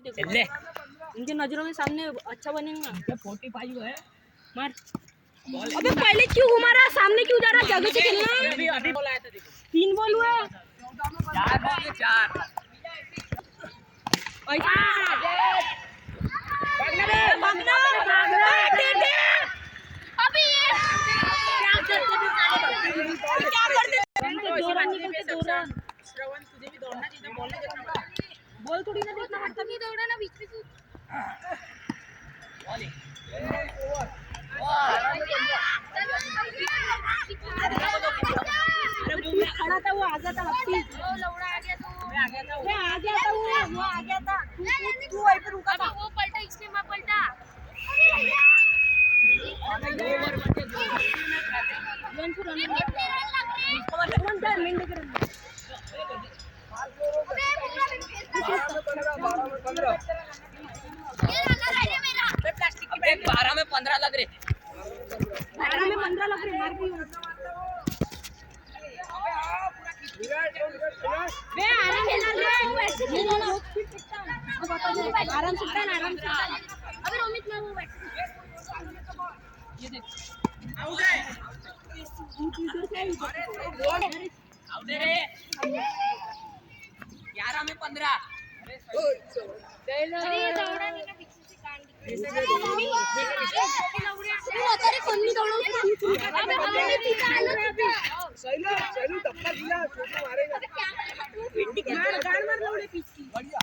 ले इनकी नजरों के सामने अच्छा बनेगा। 45 है। मार। अबे पहले क्यों घुमा रहा, सामने क्यों जा रहा, जगह से खेलना। अभी बॉल आया था देखो। 3 बॉल हुआ। 4 बॉल में 4। भागना अभी क्या करते दो रन निकलते, 2 रन। श्रवण तुझे भी दौड़ना चाहिए, बॉल नहीं देखना पड़ता। बॉल थोड़ी ना देखना पड़ता, नहीं दौड़ा ना बीच में तू। खड़ा था वो, आ गया था हफ्ती। लौड़ा आ गया तो मैं आ गया था। वो आ गया था, वो आ गया था। तू वहीं पे रुका था। वो पलटा, इसलिए मैं पलटा। प्लास्टिक की बैग 12 में 15 लग रहे। 12 में 15 लग रहे। मार भी बे आराम से ना ले, ऐसे खेलो ना। आराम से उठा ना, आराम से। अबे रोमित मैं वो बैठ। ये देख आउट है। आउट है रे। 11 में 15। अरे दौड़ा नहीं का पीछे से कान अरे कौन नहीं दौड़ा। अबे हमने पीछे आना था। सैलू धक्का दिया, छोटू मारेगा। मार गाड़ मार लौड़े पीछे। बढ़िया